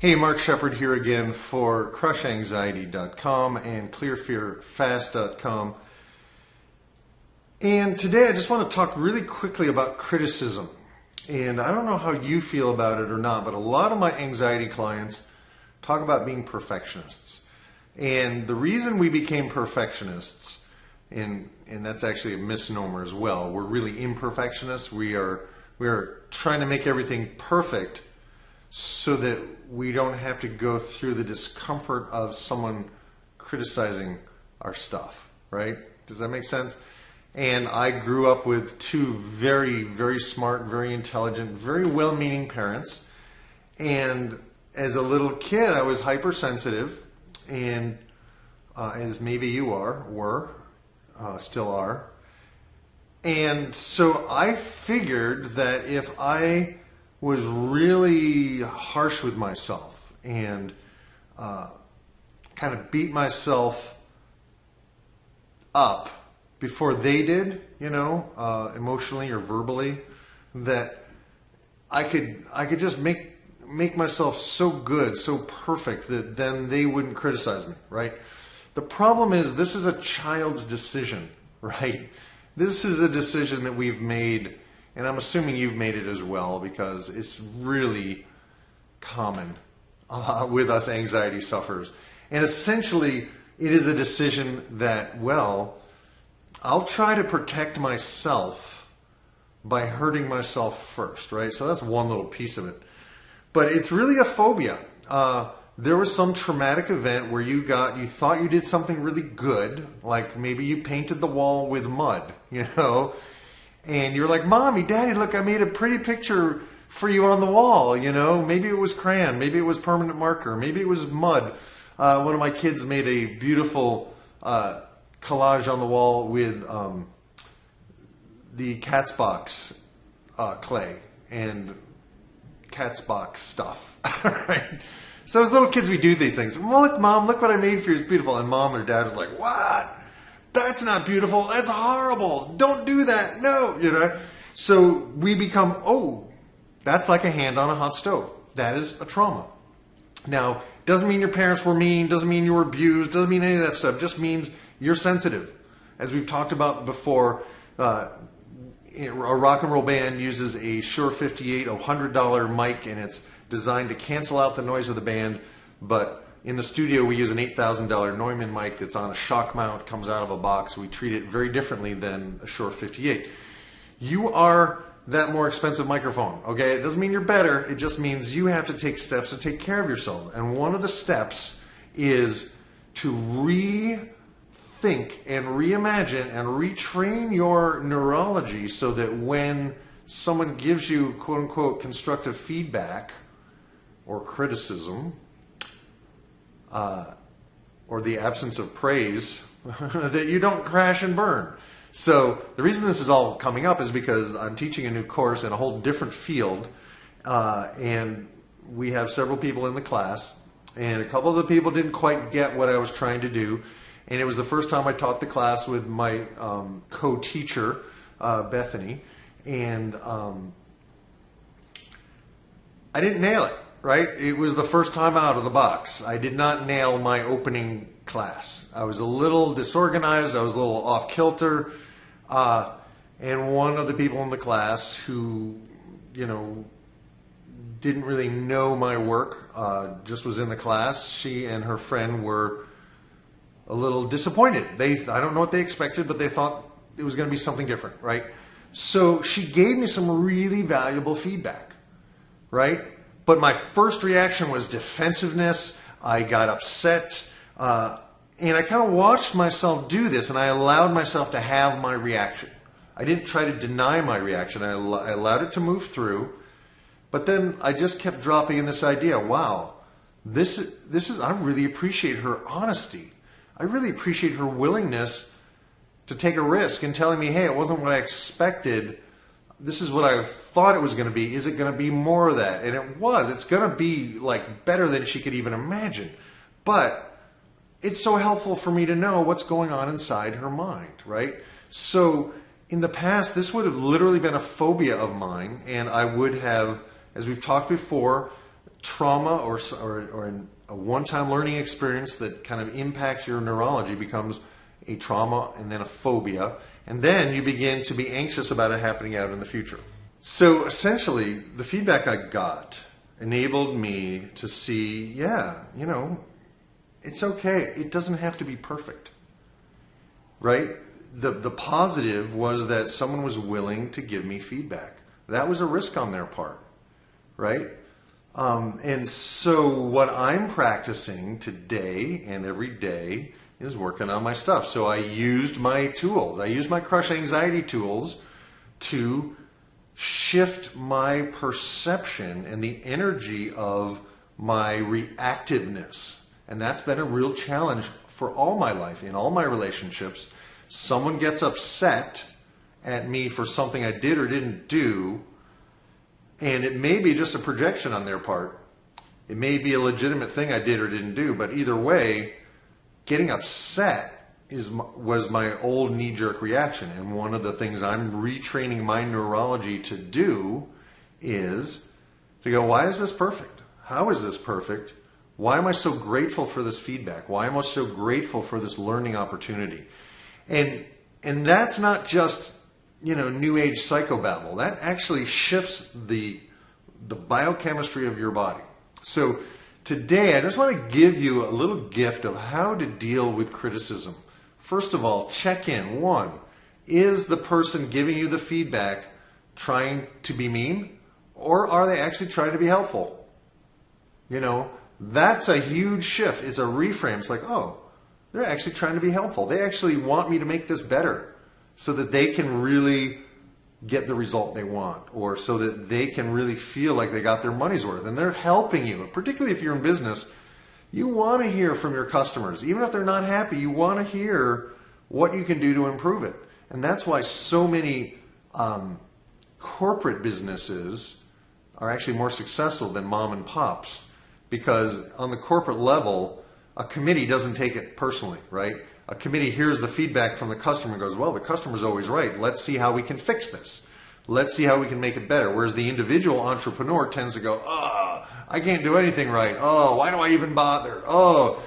Hey, Mark Shepard here again for CrushAnxiety.com and ClearFearFast.com. And today I just want to talk really quickly about criticism. And I don't know how you feel about it or not, but a lot of my anxiety clients talk about being perfectionists. And the reason we became perfectionists, and that's actually a misnomer as well, we're really imperfectionists. We are trying to make everything perfect so that we don't have to go through the discomfort of someone criticizing our stuff, right? Does that make sense? And I grew up with two very, very smart, very intelligent, very well-meaning parents. And as a little kid, I was hypersensitive, and as maybe you still are. And so I figured that if I was really harsh with myself and kind of beat myself up before they did, emotionally or verbally, that I could just make myself so good, so perfect that then they wouldn't criticize me, right? The problem is this is a child's decision, right? This is a decision that we've made, and I'm assuming you've made it as well, because it's really common with us anxiety sufferers. And essentially, it is a decision that, well, I'll try to protect myself by hurting myself first, right? So that's one little piece of it. But it's really a phobia. There was some traumatic event where you thought you did something really good, like maybe you painted the wall with mud, and you're like, Mommy, Daddy, look, I made a pretty picture for you on the wall, Maybe it was crayon, maybe it was permanent marker, maybe it was mud. One of my kids made a beautiful collage on the wall with the Cat's Box clay and Cat's Box stuff, right? So as little kids, we do these things. Well, look, Mom, look what I made for you. It's beautiful. And Mom or Dad was like, what? That's not beautiful. That's horrible. Don't do that. No, So we become, that's like a hand on a hot stove. That is a trauma. Now, doesn't mean your parents were mean, doesn't mean you were abused, doesn't mean any of that stuff. It just means you're sensitive. As we've talked about before, a rock and roll band uses a Shure 58, a $100 mic, and it's designed to cancel out the noise of the band. But in the studio, we use an $8,000 Neumann mic that's on a shock mount, comes out of a box. We treat it very differently than a Shure 58. You are that more expensive microphone, okay? It doesn't mean you're better. It just means you have to take steps to take care of yourself. And one of the steps is to rethink and reimagine and retrain your neurology so that when someone gives you quote-unquote constructive feedback or criticism, or the absence of praise, that you don't crash and burn. So the reason this is all coming up is because I'm teaching a new course in a whole different field, and we have several people in the class, and a couple of the people didn't quite get what I was trying to do, and it was the first time I taught the class with my co-teacher, Bethany, and I didn't nail it. Right? It was the first time out of the box. I did not nail my opening class. I was a little disorganized. I was a little off kilter. And one of the people in the class who, didn't really know my work, just was in the class. She and her friend were a little disappointed. I don't know what they expected, but they thought it was going to be something different, right? So she gave me some really valuable feedback, right? But my first reaction was defensiveness. I got upset. And I kind of watched myself do this, and I allowed myself to have my reaction. I didn't try to deny my reaction. I allowed it to move through. But then I just kept dropping in this idea, wow, this is I really appreciate her honesty. I really appreciate her willingness to take a risk and telling me, hey, it wasn't what I expected. This is what I thought it was going to be. Is it going to be more of that? And it was. It's going to be like better than she could even imagine. But it's so helpful for me to know what's going on inside her mind, right? So in the past, this would have literally been a phobia of mine, and I would have, as we've talked before, trauma or a one-time learning experience that kind of impacts your neurology becomes a trauma and then a phobia. And then you begin to be anxious about it happening out in the future. So essentially, the feedback I got enabled me to see, yeah, it's okay. It doesn't have to be perfect, right? The positive was that someone was willing to give me feedback. That was a risk on their part, right? And so what I'm practicing today and every day is working on my stuff. So I used my tools. I used my crush anxiety tools to shift my perception and the energy of my reactiveness. And that's been a real challenge for all my life, in all my relationships. Someone gets upset at me for something I did or didn't do, and it may be just a projection on their part. It may be a legitimate thing I did or didn't do, but either way, getting upset was my old knee-jerk reaction. And one of the things I'm retraining my neurology to do is to go, why is this perfect? How is this perfect? Why am I so grateful for this feedback? Why am I so grateful for this learning opportunity? And that's not just, new age psychobabble. That actually shifts the biochemistry of your body. So today, I just want to give you a little gift of how to deal with criticism. First of all, check in. 1, is the person giving you the feedback trying to be mean, or are they actually trying to be helpful? That's a huge shift. It's a reframe. It's like, oh, they're actually trying to be helpful. They actually want me to make this better so that they can really get the result they want, or so that they can really feel like they got their money's worth. And they're helping you, particularly if you're in business. You want to hear from your customers. Even if they're not happy, you want to hear what you can do to improve it. And that's why so many corporate businesses are actually more successful than mom and pops. Because on the corporate level, a committee doesn't take it personally, right? A committee hears the feedback from the customer and goes, well, the customer's always right. Let's see how we can fix this. Let's see how we can make it better. Whereas the individual entrepreneur tends to go, I can't do anything right. Oh, why do I even bother? Oh,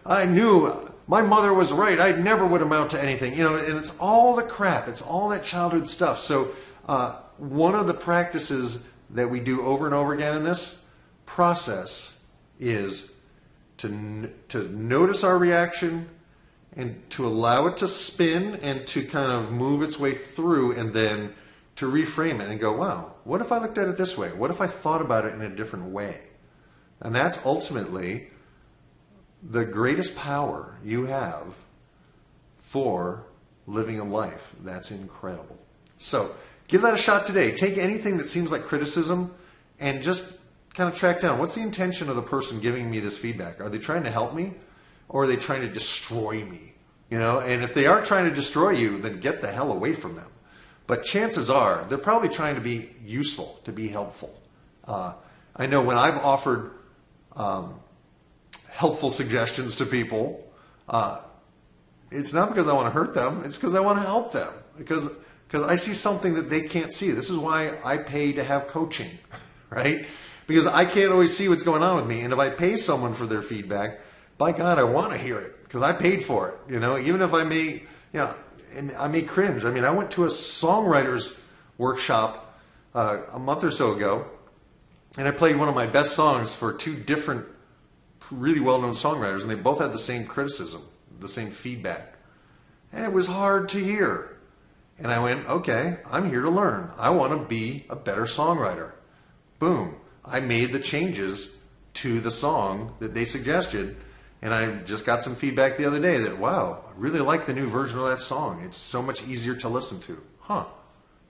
I knew my mother was right. I never would amount to anything. And it's all the crap. It's all that childhood stuff. So one of the practices that we do over and over again in this process is to notice our reaction and to allow it to spin and to kind of move its way through, and then to reframe it and go, wow, what if I looked at it this way? What if I thought about it in a different way? And that's ultimately the greatest power you have for living a life that's incredible. So give that a shot today. Take anything that seems like criticism and just kind of track down, what's the intention of the person giving me this feedback? Are they trying to help me, or are they trying to destroy me? And if they aren't trying to destroy you, then get the hell away from them. But chances are they're probably trying to be useful, to be helpful. I know when I've offered helpful suggestions to people, it's not because I want to hurt them. It's because I want to help them. Because I see something that they can't see. This is why I pay to have coaching, right? Because I can't always see what's going on with me. And if I pay someone for their feedback, by God, I want to hear it because I paid for it. Even if I may, and I may cringe. I mean, I went to a songwriters workshop a month or so ago, and I played one of my best songs for 2 different really well-known songwriters, and they both had the same criticism, the same feedback. And it was hard to hear. And I went, okay, I'm here to learn. I want to be a better songwriter. Boom. I made the changes to the song that they suggested, and I just got some feedback the other day that, wow, I really like the new version of that song. It's so much easier to listen to.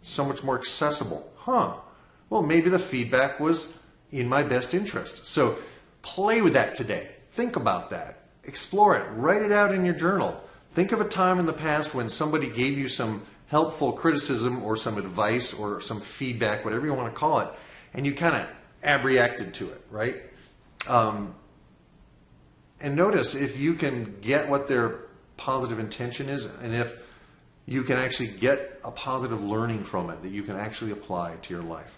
So much more accessible. Well, maybe the feedback was in my best interest. So play with that today. Think about that. Explore it. Write it out in your journal. Think of a time in the past when somebody gave you some helpful criticism or some advice or some feedback, whatever you want to call it, and you kind of abreacted to it, right? And notice if you can get what their positive intention is, and if you can actually get a positive learning from it that you can actually apply to your life.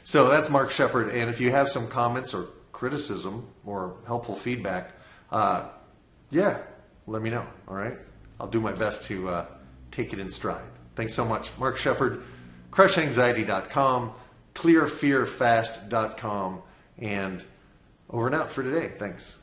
So that's Mark Shepard. And if you have some comments or criticism or helpful feedback, yeah, let me know. All right. I'll do my best to take it in stride. Thanks so much. Mark Shepard, crushanxiety.com, clearfearfast.com, and over and out for today. Thanks.